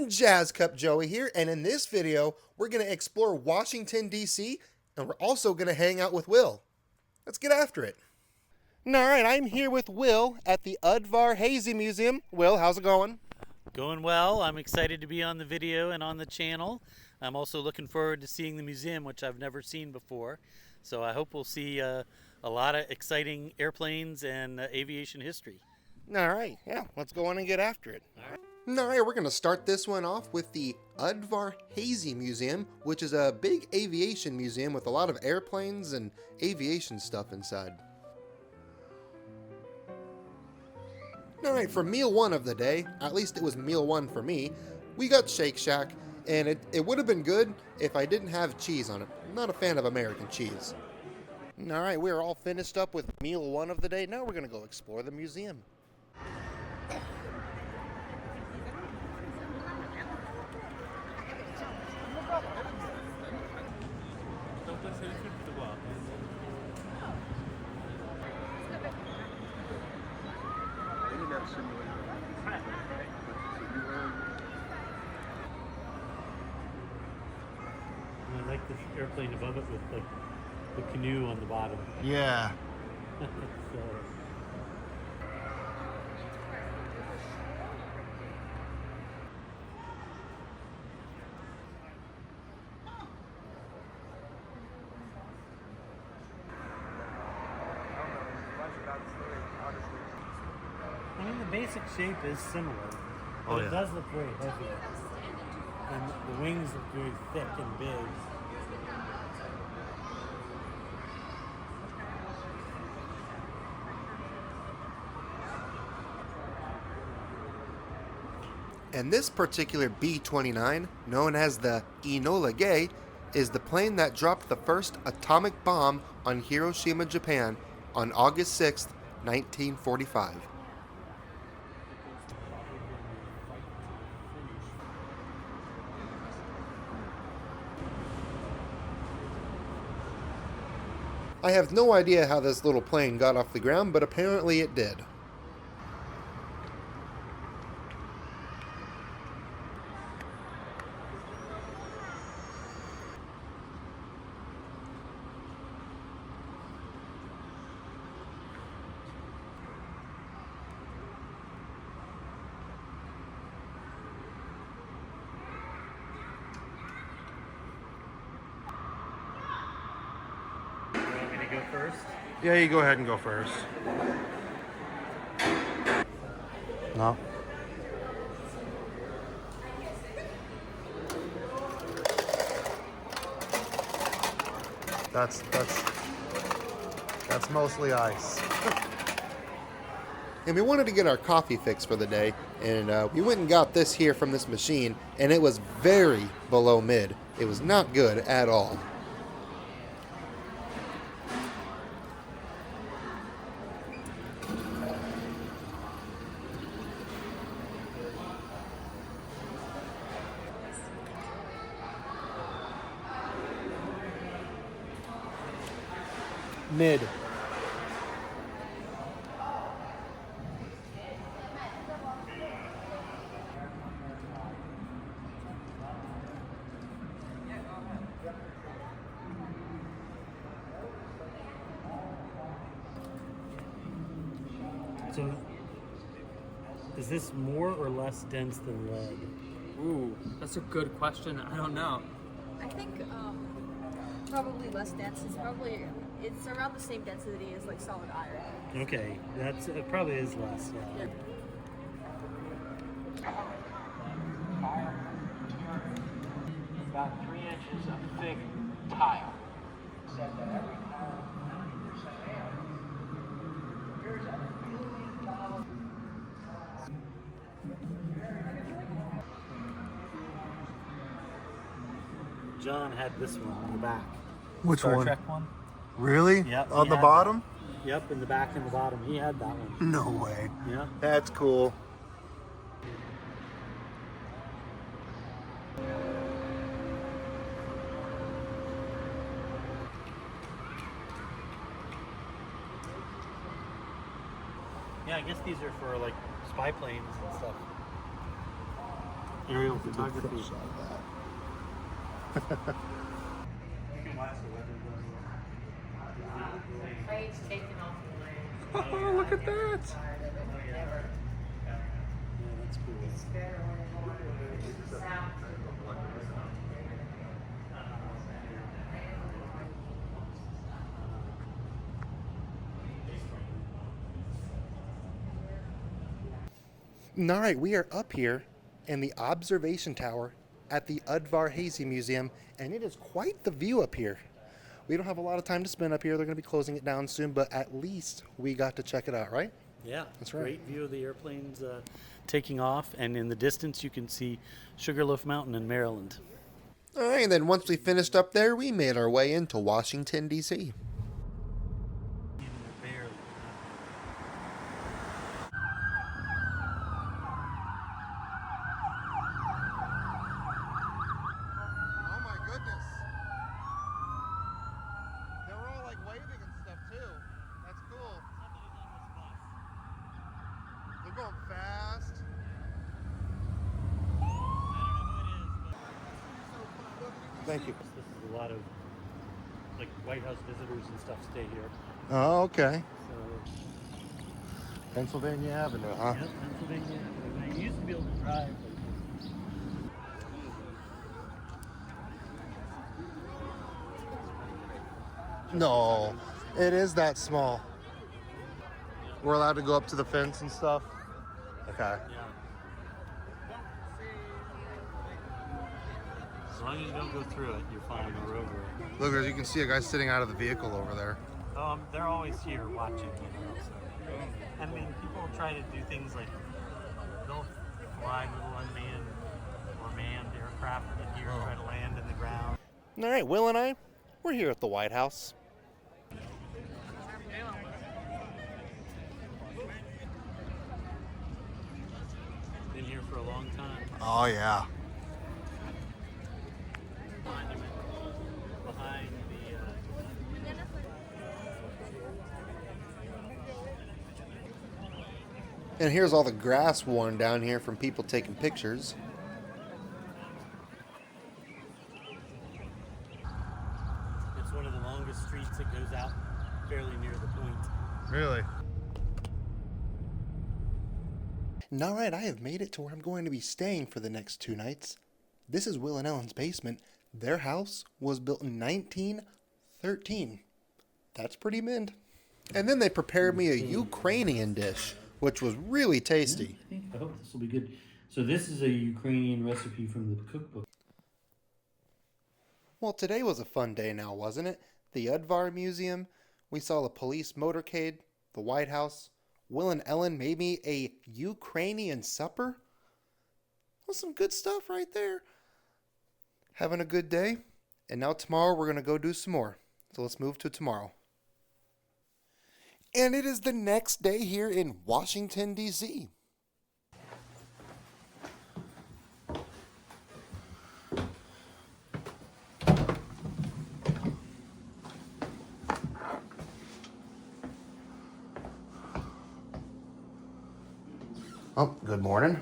Jazz Cup Joey here, and in this video, we're going to explore Washington, D.C., and we're also going to hang out with Will. Let's get after it. Alright, I'm here with Will at the Udvar Hazy Museum. Will, how's it going? Going well. I'm excited to be on the video and on the channel. I'm also looking forward to seeing the museum, which I've never seen before. So I hope we'll see a lot of exciting airplanes and aviation history. Alright, yeah, let's go on and get after it. Alright, we're going to start this one off with the Udvar Hazy Museum, which is a big aviation museum with a lot of airplanes and aviation stuff inside. Alright, for meal one of the day, at least it was meal one for me, we got Shake Shack, and it would have been good if I didn't have cheese on it. I'm not a fan of American cheese. Alright, we're all finished up with meal one of the day. Now we're going to go explore the museum. I like this airplane above it with like the canoe on the bottom. Yeah. I mean, the basic shape is similar, but it does look very heavy. And the wings look very thick and big. And this particular B-29, known as the Enola Gay, is the plane that dropped the first atomic bomb on Hiroshima, Japan on August 6, 1945. I have no idea how this little plane got off the ground, but apparently it did. Go first. Yeah, you go ahead and go first. No. That's mostly ice. And we wanted to get our coffee fix for the day, and we went and got this here from this machine, and it was very below mid. It was not good at all. Mid. So, is this more or less dense than lead? Ooh, that's a good question. I don't know. I think probably less dense. It's around the same density as like solid iron. Okay, it probably is less. Yeah. About 3 inches of thick tile. John had this one in the back. Which Star one? Trek one. Really? Yep. On the bottom? Yep, in the back and the bottom. He had that one. No way. Yeah. That's cool. Yeah, I guess these are for like spy planes and stuff. Aerial photography. Oh, look at that! Yeah, that's cool. All right, we are up here in the observation tower at the Udvar Hazy Museum, and it is quite the view up here. We don't have a lot of time to spend up here. They're going to be closing it down soon, but at least we got to check it out, right? Yeah, That's right. Great view of the airplanes taking off, and in the distance you can see Sugarloaf Mountain in Maryland. All right, and then once we finished up there, we made our way into Washington, D.C. Oh my goodness. They were all like waving and stuff too. That's cool. They're going fast. Thank you. This is a lot of like White House visitors and stuff stay here. Oh, okay. So, Pennsylvania Avenue, huh? yeah, Pennsylvania. You used to be able to drive. No, it is that small. We're allowed to go up to the fence and stuff? Okay. Yeah. As long as you don't go through it, you're fine or over it. Look, as you can see, a guy sitting out of the vehicle over there. They're always here watching, you know. So. I mean, people try to do things like they'll fly little unmanned or manned aircraft in here, try to land in the ground. All right, Will and I, we're here at the White House. Been here for a long time. Oh, yeah. Monument behind the. And here's all the grass worn down here from people taking pictures. It's one of the longest streets that goes out fairly near the point. Really? And all right, I have made it to where I'm going to be staying for the next 2 nights. This is Will and Ellen's basement. Their house was built in 1913. That's pretty mint. And then they prepared me a Ukrainian dish, which was really tasty. I hope this will be good. So this is a Ukrainian recipe from the cookbook. Well, today was a fun day now, wasn't it? The Udvar Museum, we saw the police motorcade, the White House. Will and Ellen made me a Ukrainian supper. That's some good stuff right there. Having a good day. And now tomorrow we're going to go do some more. So let's move to tomorrow. And it is the next day here in Washington, D.C. Oh, good morning.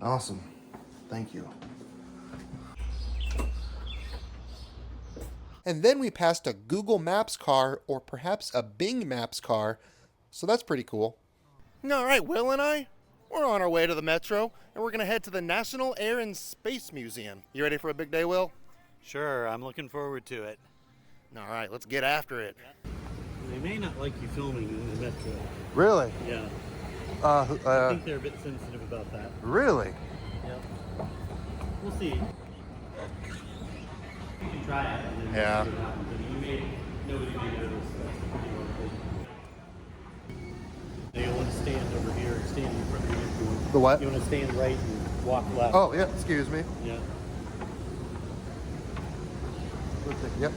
Awesome. Thank you. And then we passed a Google Maps car, or perhaps a Bing Maps car, so that's pretty cool. All right, Will and I, we're on our way to the Metro, and we're going to head to the National Air and Space Museum. You ready for a big day, Will? Sure, I'm looking forward to it. All right, let's get after it. They may not like you filming in the Metro. Really? Yeah. I think they're a bit sensitive about that. Really? Yep. We'll see. You can try it. And then Yeah. see what happens. I mean, nobody may notice. You'll want to stand over here, stand in front of you. The what? You want to stand right and walk left. Oh, yeah, excuse me. Yeah. Yep.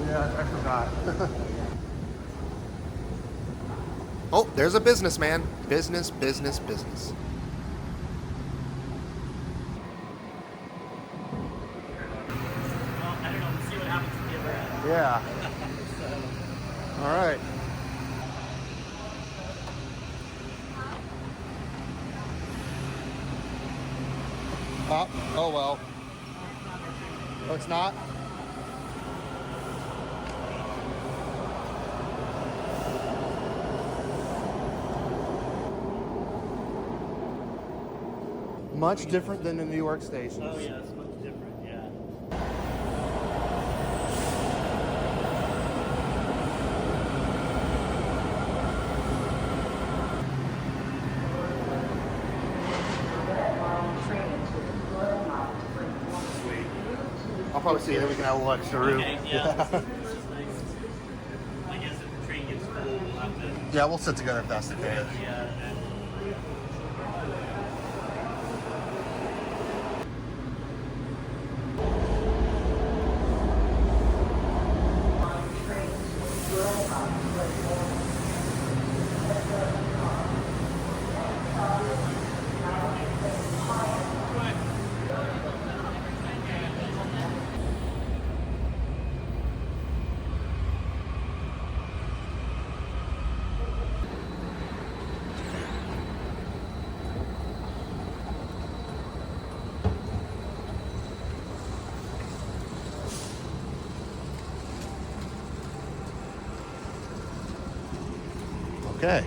Yeah, I forgot. Oh, there's a businessman. Business, business, business. Well, I don't know. We'll see what happens at the other end. Yeah. All right. Oh, oh well. Oh, it's not? Much different than the New York stations. Oh yeah, it's much different. Yeah. I'll probably see that we can have a little extra room. Okay, yeah. I guess if the train gets full, we'll have to. Yeah, we'll sit together if that's the case. Yeah. Okay.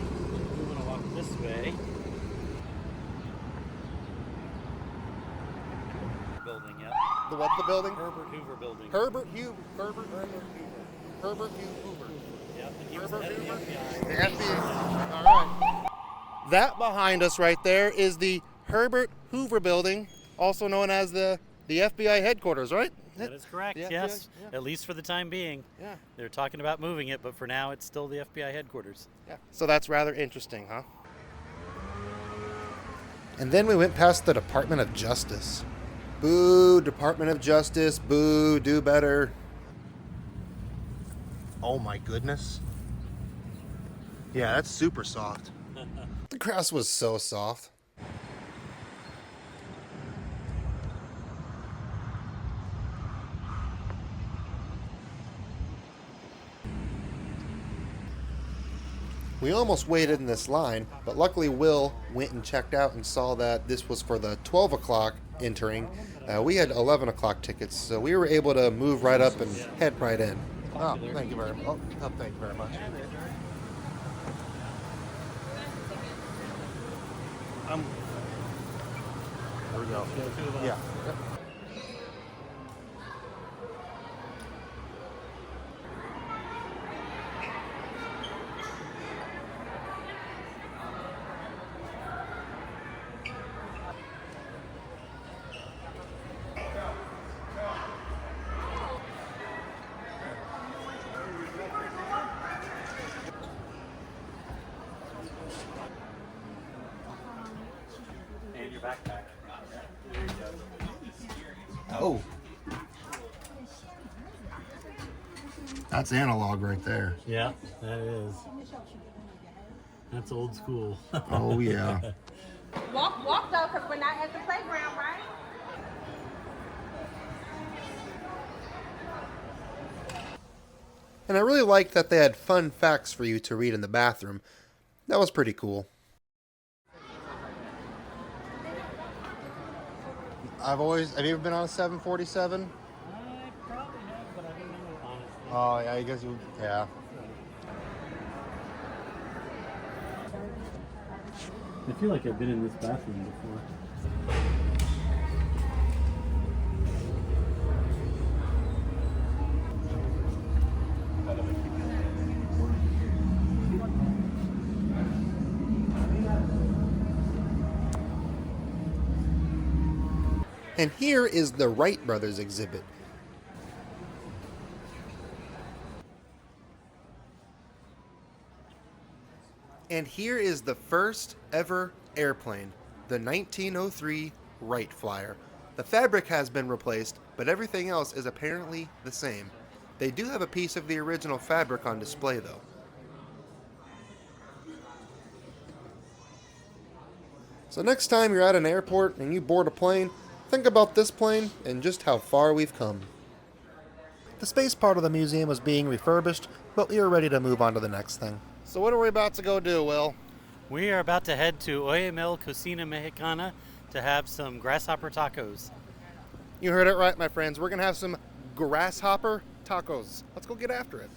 We're gonna walk this way. Building, yeah. The what? The building? Herbert Hoover building. Herbert Hoover. Herbert Hoover. Herbert Hoover. Yep, and he was Herbert head of the Hoover. FBI. The FBI. All right. That behind us right there is the Herbert Hoover building, also known as the FBI headquarters, right? That is correct, Yeah, yes. yeah. At least for the time being. Yeah. They're talking about moving it, but for now it's still the FBI headquarters. Yeah. So that's rather interesting, huh? And then we went past the Department of Justice. Boo, Department of Justice, boo, do better. Oh my goodness. Yeah, that's super soft. The grass was so soft. We almost waited in this line, but luckily Will went and checked out and saw that this was for the 12 o'clock entering. We had 11 o'clock tickets, so we were able to move right up and head right in. Oh, thank you very much. Oh, thank you very much. There we go. Yeah. Yep. And your backpack. Oh. That's analog right there. Yeah, that is. That's old school. Oh, yeah. Walk though, because we're not at the playground, right? And I really liked that they had fun facts for you to read in the bathroom. That was pretty cool. Have you ever been on a 747? I probably have, but I don't know, honestly. Oh, yeah, I guess you, yeah. I feel like I've been in this bathroom before. And here is the Wright Brothers exhibit. And here is the first ever airplane, the 1903 Wright Flyer. The fabric has been replaced, but everything else is apparently the same. They do have a piece of the original fabric on display though. So next time you're at an airport and you board a plane, think about this plane and just how far we've come. The space part of the museum was being refurbished, but we were ready to move on to the next thing. So what are we about to go do, Will? We are about to head to Oyamel Cocina Mexicana to have some grasshopper tacos. You heard it right, my friends. We're going to have some grasshopper tacos. Let's go get after it.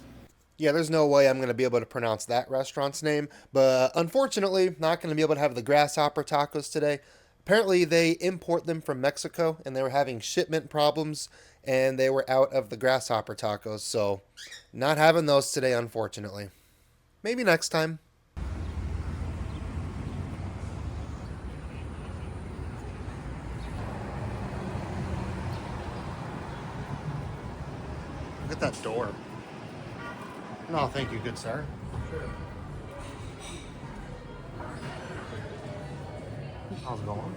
Yeah, there's no way I'm going to be able to pronounce that restaurant's name, but unfortunately, not going to be able to have the grasshopper tacos today. Apparently, they import them from Mexico, and they were having shipment problems, and they were out of the grasshopper tacos, so not having those today, unfortunately. Maybe next time. Look at that door. No, thank you, good sir. Sure. How's it going?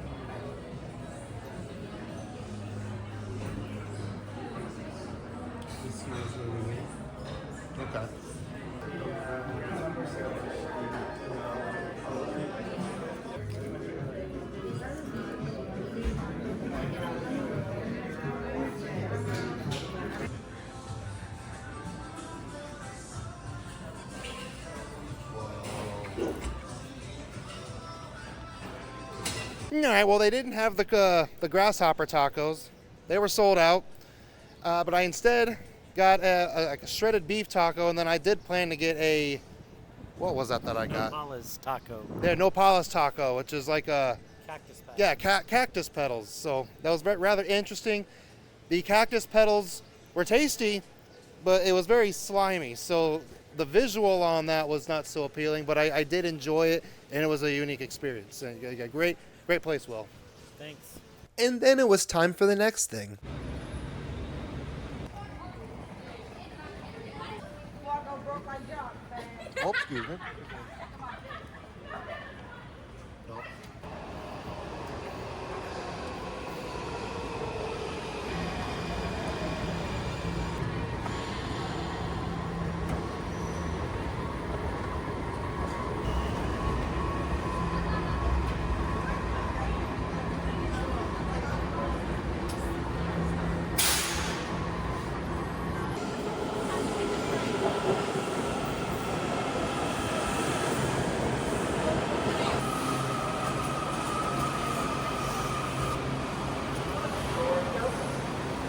Okay. All right, well, they didn't have the grasshopper tacos. They were sold out. But I instead got a shredded beef taco, and then I did plan to get a, what was that I got? Nopales taco. Yeah, nopales taco, which is like a, Cactus petals. yeah, cactus petals. So that was rather interesting. The cactus petals were tasty, but it was very slimy. So the visual on that was not so appealing, but I did enjoy it, and it was a unique experience. And a great place, Will. Thanks. And then it was time for the next thing. Oh, excuse me.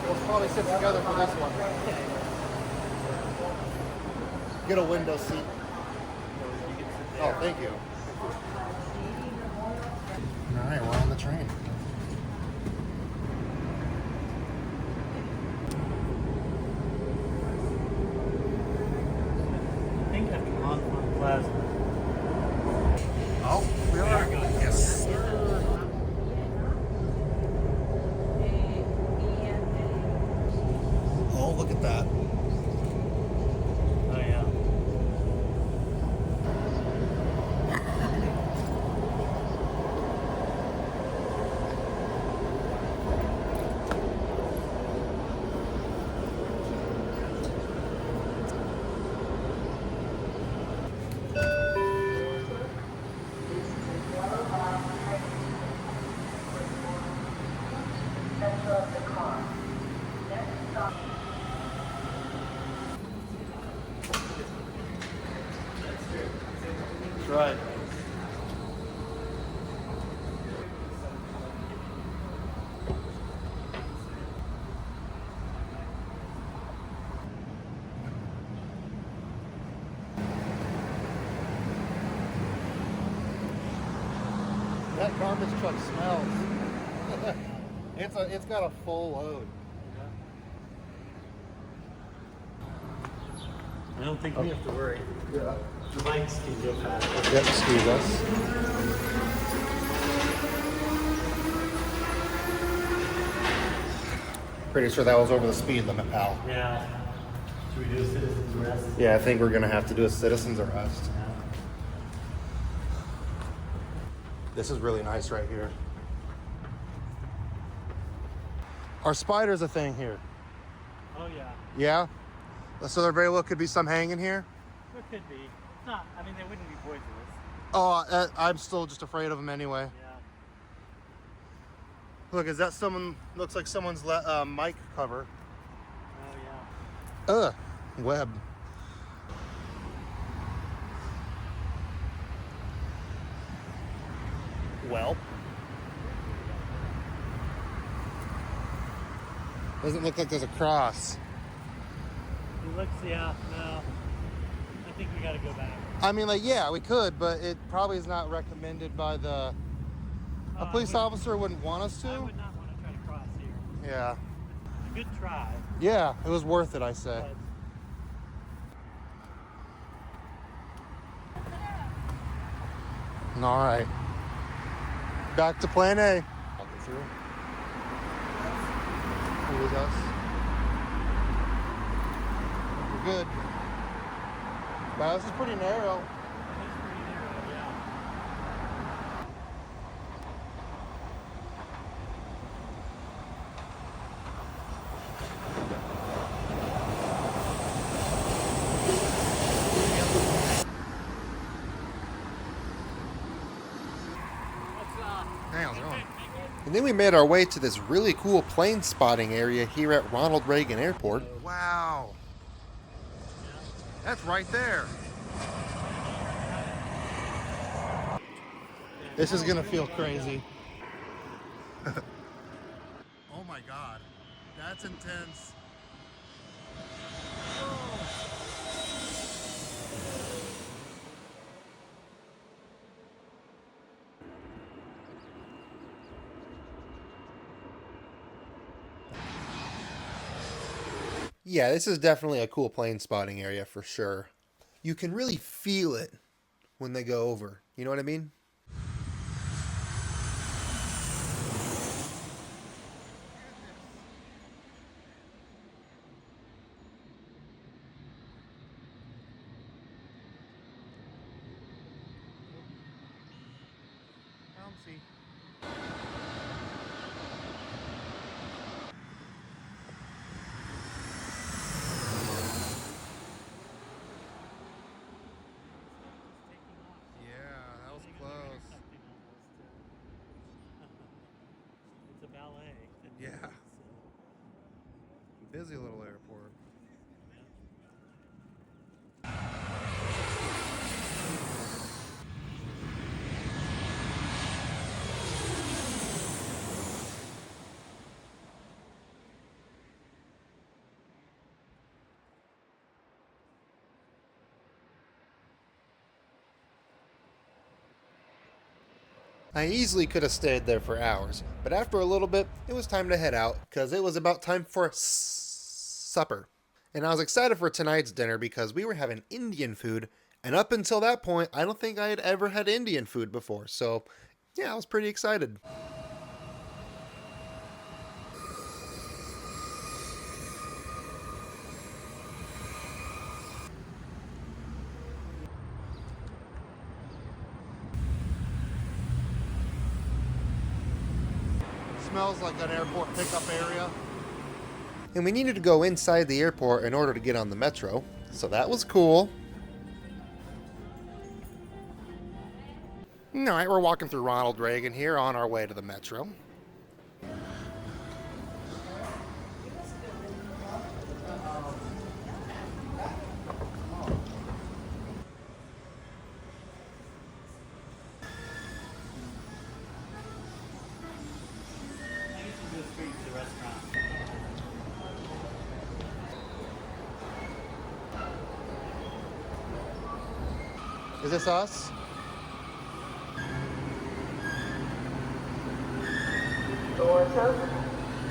We'll probably sit together for this one. Get a window seat. Oh, thank you. All right, we're on the train. I think I'm on Plaza. Oh, we are. Yes, sir. Oh, look at that. Oh yeah. That's right. That garbage truck smells. It's got a full load. I don't think we have to worry. Yeah. The bikes can go fast. Yep, excuse us. Pretty sure that was over the speed limit, pal. Yeah. Should we do a citizen's arrest? Yeah, I think we're gonna have to do a citizen's arrest. Yeah. This is really nice right here. Are spiders a thing here? Oh yeah. Yeah? So there very well could be some hanging here? There could be. Not. I mean, they wouldn't be poisonous. Oh, I'm still just afraid of them anyway. Yeah. Look, is that someone, looks like someone's mic cover. Oh yeah. Ugh, web. Well, Doesn't look like there's a cross. It looks, yeah, no. I think we gotta go back. I mean, like, yeah, we could, but it probably is not recommended by the... A police officer wouldn't want us to. I would not want to try to cross here. Yeah. Good try. Yeah, it was worth it, I say. But All right. Back to plan A. Walking through. Who is us? We're good. Wow, this is pretty narrow. Hey, how's it going? And then we made our way to this really cool plane spotting area here at Ronald Reagan Airport. Wow. That's right there. This is gonna feel crazy. Oh my God, that's intense. Yeah, this is definitely a cool plane spotting area for sure. You can really feel it when they go over. You know what I mean? it's a ballet. Yeah. Busy little airport. I easily could have stayed there for hours, but after a little bit, it was time to head out, because it was about time for supper. And I was excited for tonight's dinner because we were having Indian food, and up until that point, I don't think I had ever had Indian food before, so yeah, I was pretty excited. Smells like an airport pickup area. And we needed to go inside the airport in order to get on the metro, so that was cool. Alright, we're walking through Ronald Reagan here on our way to the metro. Is this us? Doors open.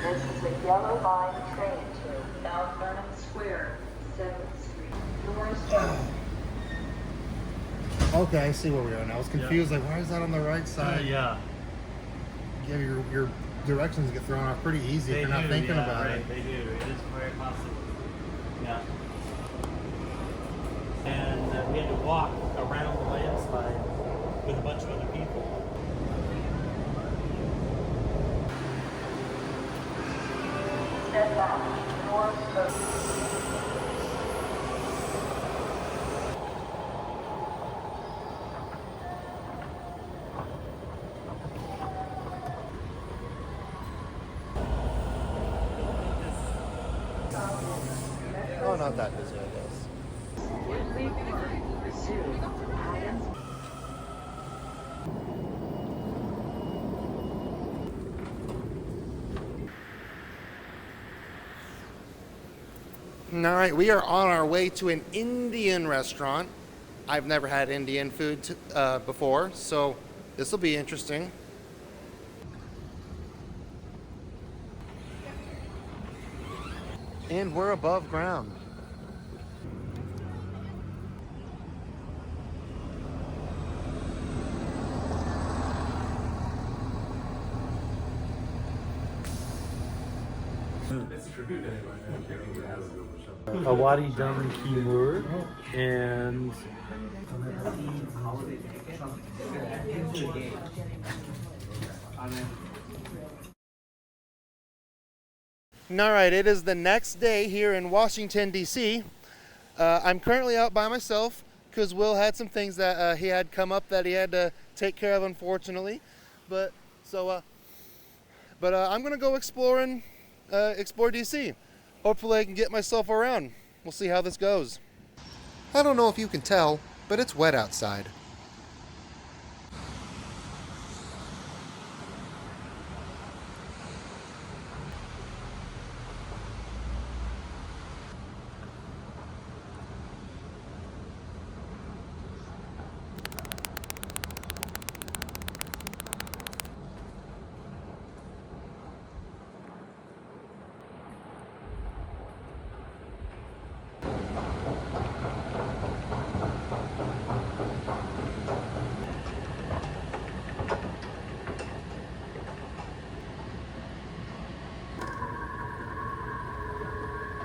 This is the Yellow Line train to Mount Vernon Square, 7th Street. Doors open. Okay, I see where we are now. I was confused, like, why is that on the right side? Yeah. Yeah, your directions get thrown off pretty easy if you're not thinking about it. They do. It is very possible. Yeah. And we had to walk around the landslide with a bunch of other people. Step back. Doors open. Oh, not that busy, I guess. All right, we are on our way to an Indian restaurant. I've never had Indian food before, so this will be interesting. And we're above ground. Awadi Dum Kimur and All right, it is the next day here in Washington, D.C. I'm currently out by myself because Will had some things that he had come up that he had to take care of, unfortunately. But I'm gonna go explore D.C. Hopefully, I can get myself around. We'll see how this goes. I don't know if you can tell, but it's wet outside.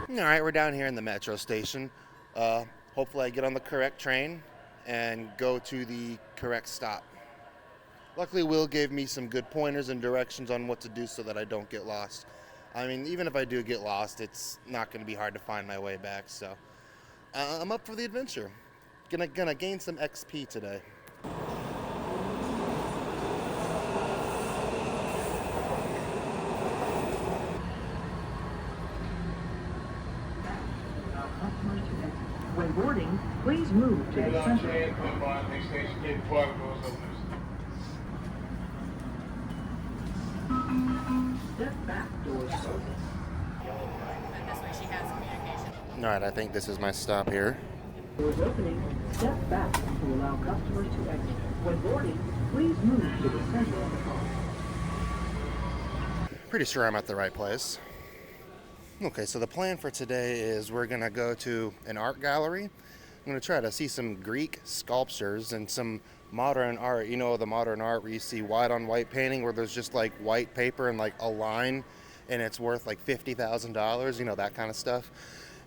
All right, we're down here in the metro station. Hopefully I get on the correct train and go to the correct stop. Luckily, Will gave me some good pointers and directions on what to do so that I don't get lost. I mean, even if I do get lost, it's not going to be hard to find my way back, so I'm up for the adventure. Gonna gain some XP today. When boarding, please move to the center. Step back, doors open. All right, I think this is my stop here. Doors opening, step back to allow customers to exit. When boarding, please move to the center of the car. Pretty sure I'm at the right place. Okay, so the plan for today is we're gonna go to an art gallery. I'm gonna try to see some Greek sculptures and some modern art. You know, the modern art where you see white on white painting where there's just like white paper and like a line and it's worth like $50,000, you know, that kind of stuff.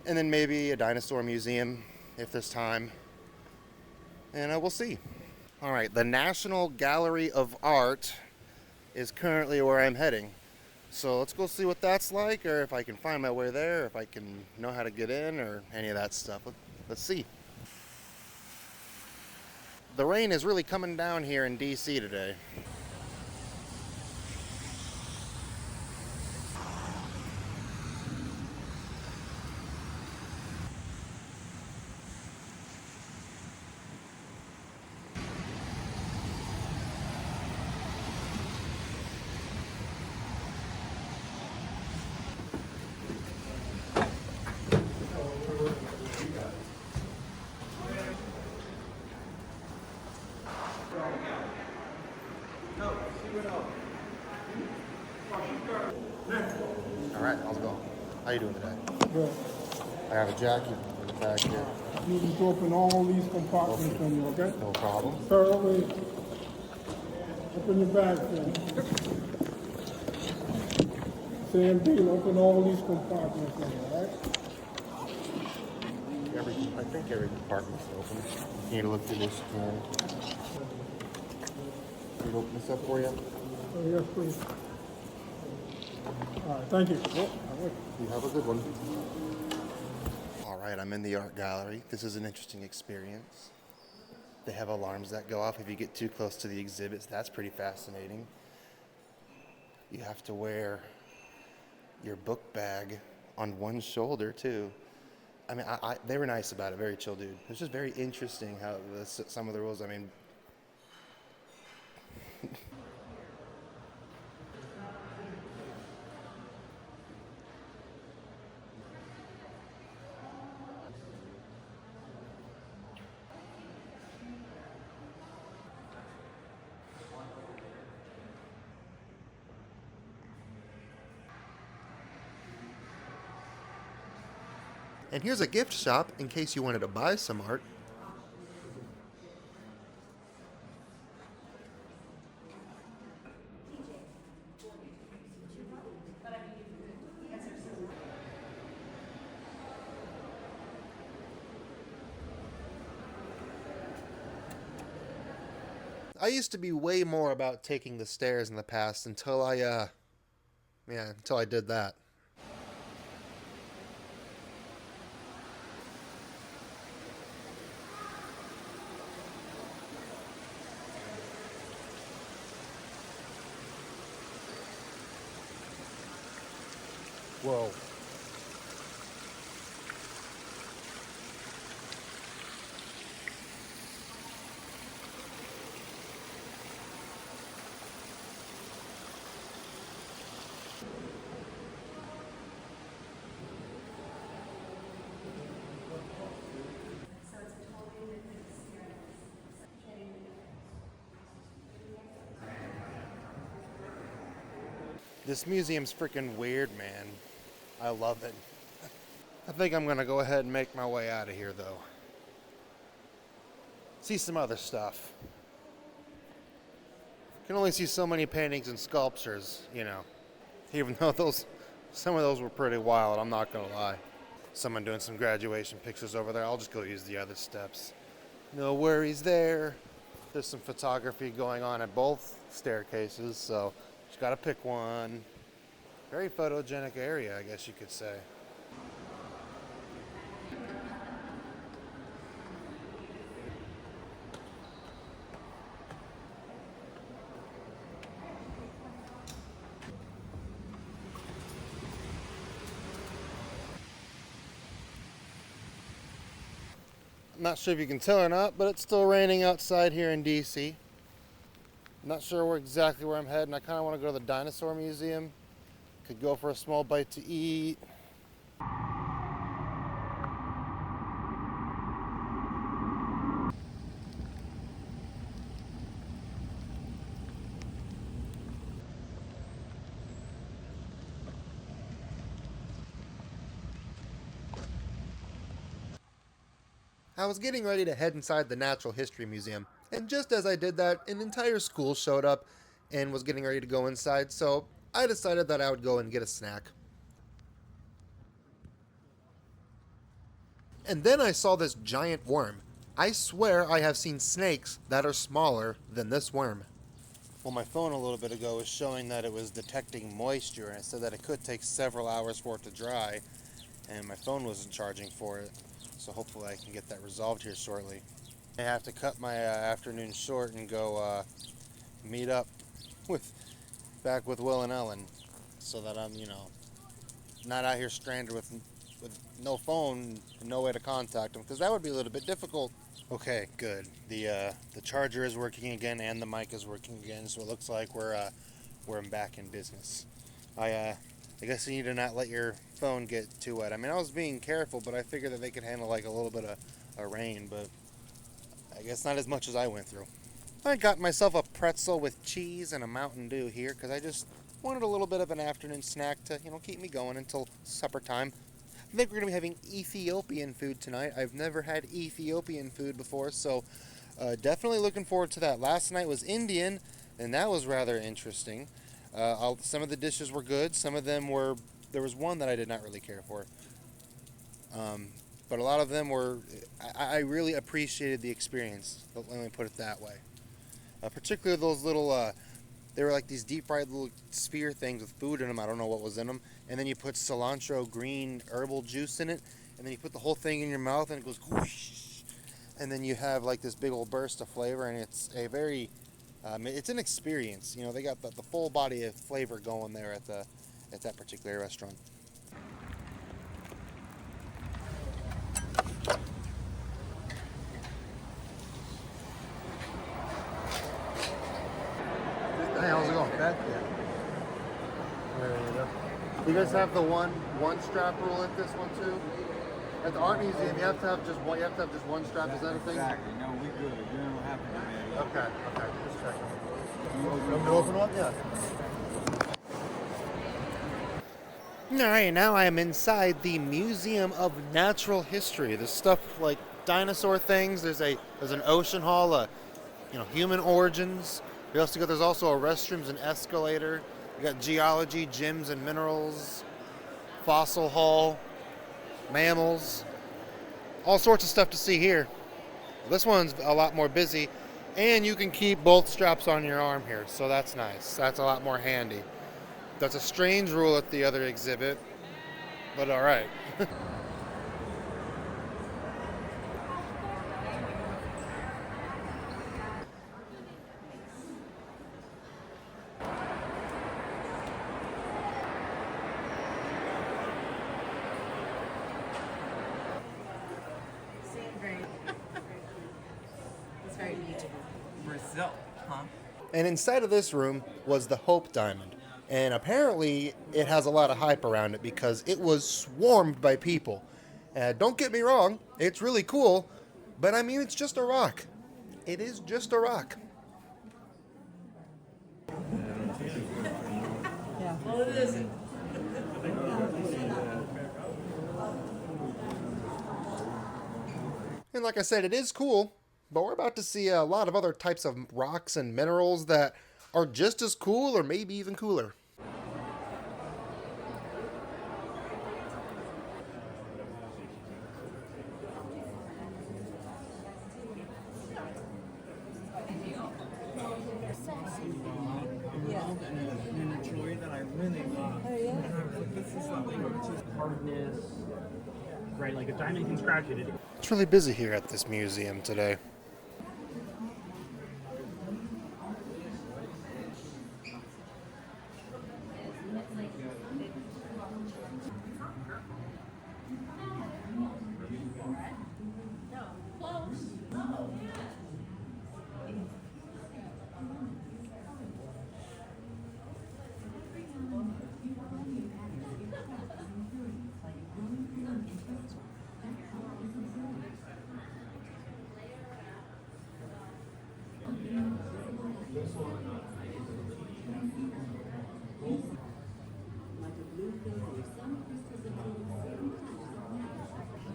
And then maybe a dinosaur museum if there's time. And we'll see. All right, the National Gallery of Art is currently where I'm heading. So let's go see what that's like, or if I can find my way there, if I can know how to get in, or any of that stuff. Let's see. The rain is really coming down here in DC today. All right, how's it going? How you doing today? Good. I have a jacket in the back here. You need to open all these compartments for me, okay? No problem. Thoroughly. Open your bag for me. Same deal, open all these compartments for me, all right? I think every compartment's open. You need to look through this. Can you open this up for you? Oh, yes, please. All right, thank you. You have a good one. All right, I'm in the art gallery. This is an interesting experience. They have alarms that go off if you get too close to the exhibits. That's pretty fascinating. You have to wear your book bag on one shoulder, too. I mean, they were nice about it. Very chill, dude. It's just very interesting how some of the rules, I mean, And here's a gift shop in case you wanted to buy some art. I used to be way more about taking the stairs in the past until until I did that. Whoa. This museum's freaking weird, man. I love it. I think I'm gonna go ahead and make my way out of here, though. See some other stuff. Can only see so many paintings and sculptures, you know. Even though some of those were pretty wild, I'm not gonna lie. Someone doing some graduation pictures over there. I'll just go use the other steps. No worries there. There's some photography going on at both staircases, so just gotta pick one. Very photogenic area, I guess you could say. I'm not sure if you can tell or not, but it's still raining outside here in DC. I'm not sure exactly where I'm heading. I kind of want to go to the dinosaur museum. Could go for a small bite to eat. I was getting ready to head inside the Natural History Museum, and just as I did that, an entire school showed up and was getting ready to go inside, so I decided that I would go and get a snack. And then I saw this giant worm. I swear I have seen snakes that are smaller than this worm. Well, my phone a little bit ago was showing that it was detecting moisture, and it said that it could take several hours for it to dry, and my phone wasn't charging for it. So hopefully I can get that resolved here shortly. I have to cut my afternoon short and go meet up back with Will and Ellen, so that I'm, not out here stranded with no phone and no way to contact them, because that would be a little bit difficult. Okay, good. The charger is working again and the mic is working again, so it looks like we're back in business. I guess you need to not let your phone get too wet. I mean, I was being careful, but I figured that they could handle like a little bit of rain, but I guess not as much as I went through. I got myself a pretzel with cheese and a Mountain Dew here because I just wanted a little bit of an afternoon snack to, keep me going until supper time. I think we're going to be having Ethiopian food tonight. I've never had Ethiopian food before, so definitely looking forward to that. Last night was Indian, and that was rather interesting. Some of the dishes were good. Some of them were, there was one that I did not really care for. But a lot of them were, I really appreciated the experience. Let me put it that way. Particularly those little, they were like these deep fried little sphere things with food in them. I don't know what was in them. And then you put cilantro green herbal juice in it. And then you put the whole thing in your mouth and it goes whoosh. And then you have like this big old burst of flavor. And it's a very, it's an experience. They got the full body of flavor going there at that particular restaurant. Hey, how's it going? Back there. There you go. Do you guys have the one strap rule at this one too? At the art museum, you have to have just one. You have to have just one strap. Is that a thing? Exactly. No, we good. You don't have to have Okay. Just checking. You open one? Yeah. Alright, now I am inside the Museum of Natural History. There's stuff like dinosaur things. There's an ocean hall, human origins. There's also a restrooms and escalator. You got geology, gems and minerals, fossil hall, mammals, all sorts of stuff to see here. This one's a lot more busy, and you can keep both straps on your arm here, so that's nice. That's a lot more handy. That's a strange rule at the other exhibit, but all right. It's very neat. Brazil, huh? And inside of this room was the Hope Diamond. And apparently it has a lot of hype around it because it was swarmed by people. Don't get me wrong, it's really cool, but I mean, it's just a rock. It is just a rock. Yeah. Well, it isn't. And like I said, it is cool, but we're about to see a lot of other types of rocks and minerals that are just as cool or maybe even cooler. And a joy that I really love. Oh, yeah. And I was like, this is something which is Hardness, right? Like a diamond can scratch it. It's really busy here at this museum today.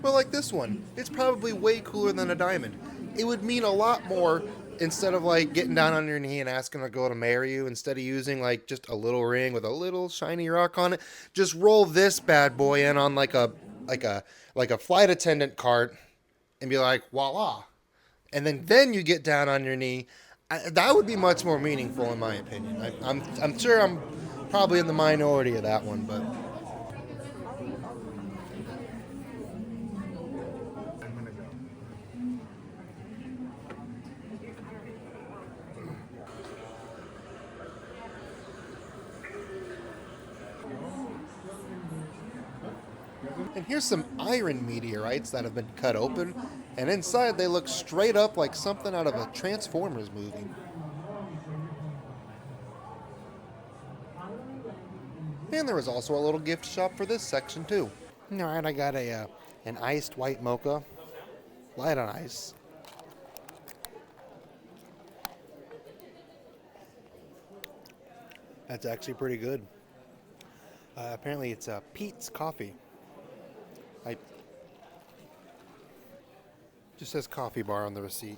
But like this one, it's probably way cooler than a diamond. It would mean a lot more instead of like getting down on your knee and asking a girl to marry you, instead of using like just a little ring with a little shiny rock on it. Just roll this bad boy in on like a flight attendant cart and be like, voila. And then you get down on your knee. That would be much more meaningful in my opinion. I'm sure I'm probably in the minority of that one, but and here's some iron meteorites that have been cut open, and inside they look straight up like something out of a Transformers movie. And there was also a little gift shop for this section too. Alright, I got an iced white mocha, light on ice. That's actually pretty good. Apparently it's Pete's Coffee. Just says coffee bar on the receipt.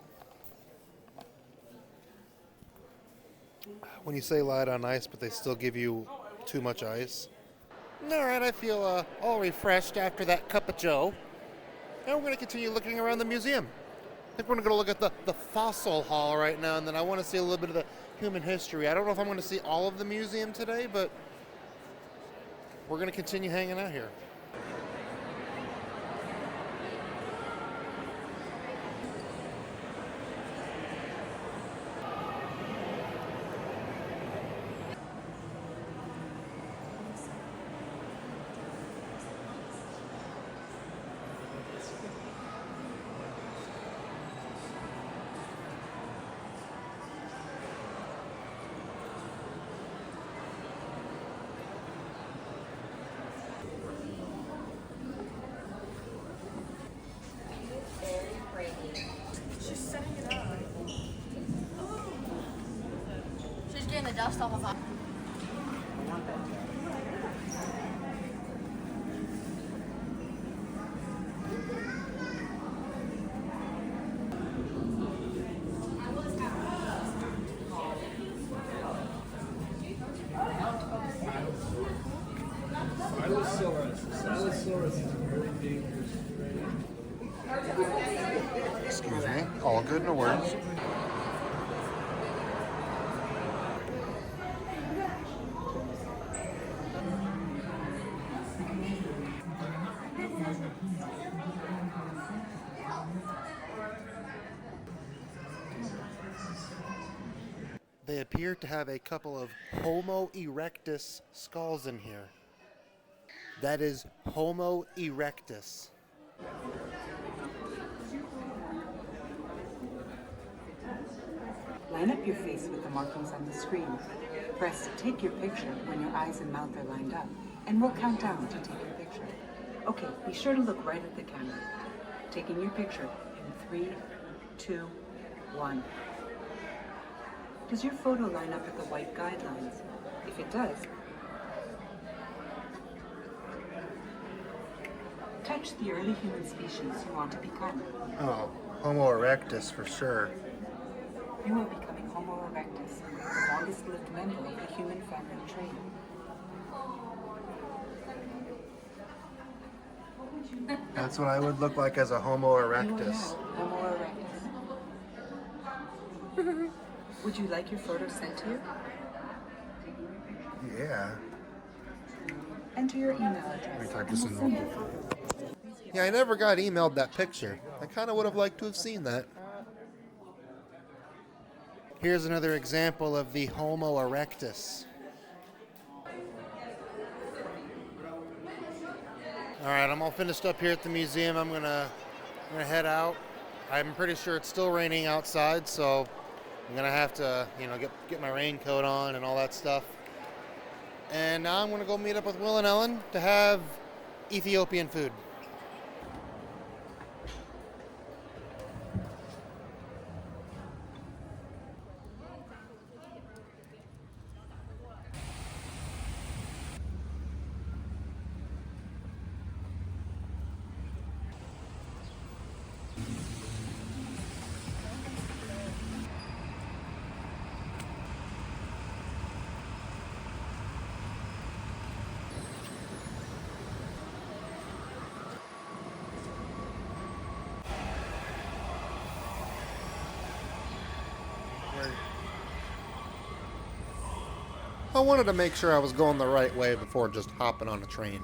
When you say light on ice, but they still give you too much ice. Alright, I feel all refreshed after that cup of joe. Now we're going to continue looking around the museum. I think we're going to go look at the fossil hall right now, and then I want to see a little bit of the human history. I don't know if I'm going to see all of the museum today, but we're going to continue hanging out here. She's setting it up. She's getting the dust off of it. Excuse me. All good, no worries. They appear to have a couple of Homo erectus skulls in here. That is Homo erectus. Line up your face with the markings on the screen. Press take your picture when your eyes and mouth are lined up, and we'll count down to take your picture. Okay, be sure to look right at the camera. Taking your picture in 3, 2, 1. Does your photo line up with the white guidelines? If it does, touch the early human species you want to become. Oh, Homo erectus for sure. You are becoming Homo erectus, the longest-lived member of the human family tree. That's what I would look like as a Homo You are erectus. now Homo erectus. Would you like your photo sent to you? Yeah. Enter your email address. Let me type and this we'll in send real you quick. photos. Yeah, I never got emailed that picture. I kind of would have liked to have seen that. Here's another example of the Homo erectus. All right, I'm all finished up here at the museum. I'm gonna head out. I'm pretty sure it's still raining outside, so I'm gonna have to, get my raincoat on and all that stuff. And now I'm gonna go meet up with Will and Ellen to have Ethiopian food. I wanted to make sure I was going the right way before just hopping on a train.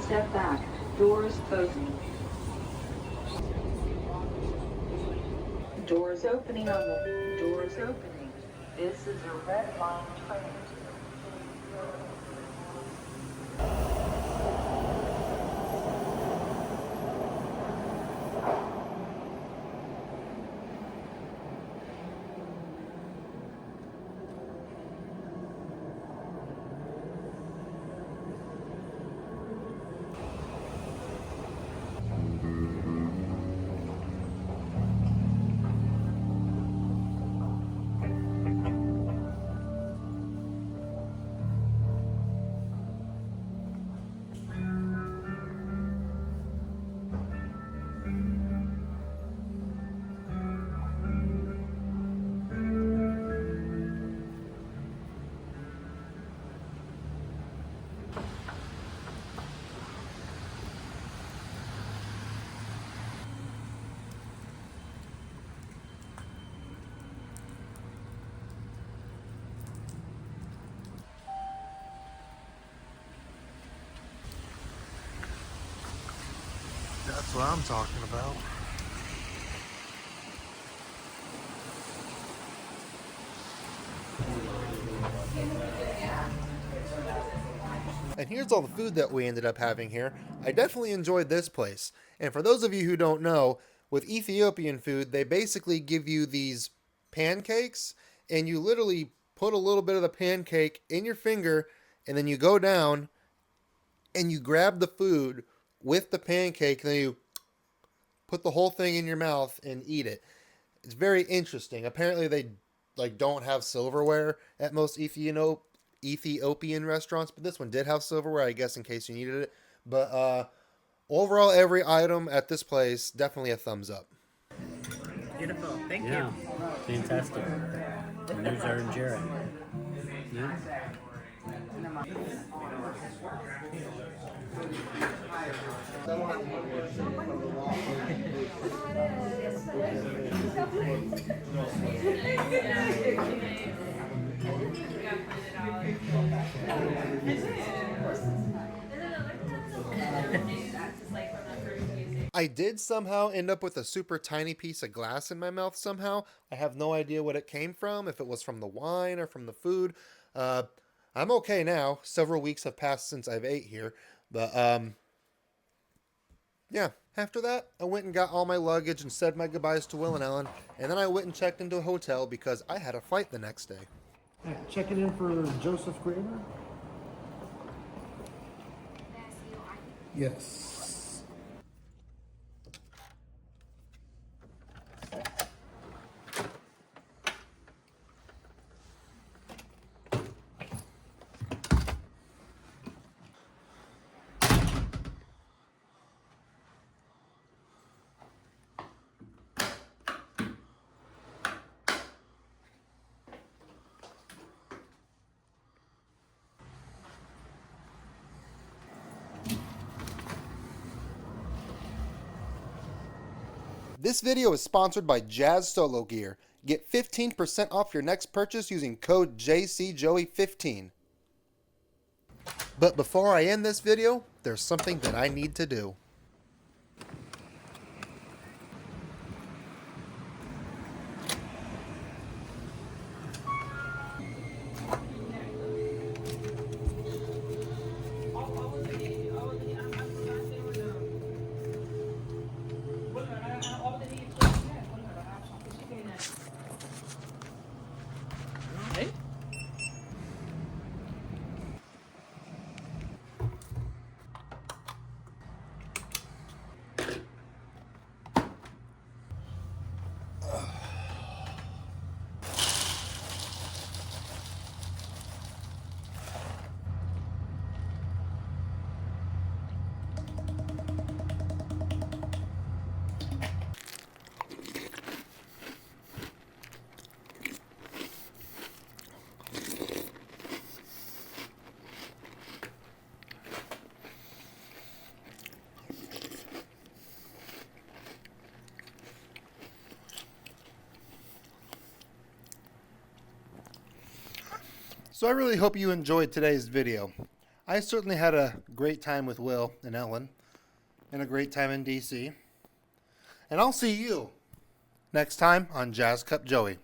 Step back. Doors closing. Doors opening on the doors opening. This is a red line train. That's what I'm talking about. And here's all the food that we ended up having here. I definitely enjoyed this place. And for those of you who don't know, with Ethiopian food, they basically give you these pancakes, and you literally put a little bit of the pancake in your finger, and then you go down and you grab the food with the pancake, and then you put the whole thing in your mouth and eat it. It's very interesting. Apparently they don't have silverware at most Ethiopian restaurants, but this one did have silverware, I guess, in case you needed it. But overall, every item at this place, definitely a thumbs up. Beautiful. Thank Yeah, fantastic. And there's our injera. Yeah. I did somehow end up with a super tiny piece of glass in my mouth somehow. I have no idea what it came from, if it was from the wine or from the food. I'm okay now. Several weeks have passed since I've ate here. But, yeah. After that, I went and got all my luggage and said my goodbyes to Will and Ellen. And then I went and checked into a hotel because I had a flight the next day. Hey, checking in for Joseph Kramer? Yes. This video is sponsored by Jazz Solo Gear. Get 15% off your next purchase using code JCJoey15. But before I end this video, there's something that I need to do. So I really hope you enjoyed today's video. I certainly had a great time with Will and Ellen, and a great time in DC. And I'll see you next time on Jazz Cup Joey.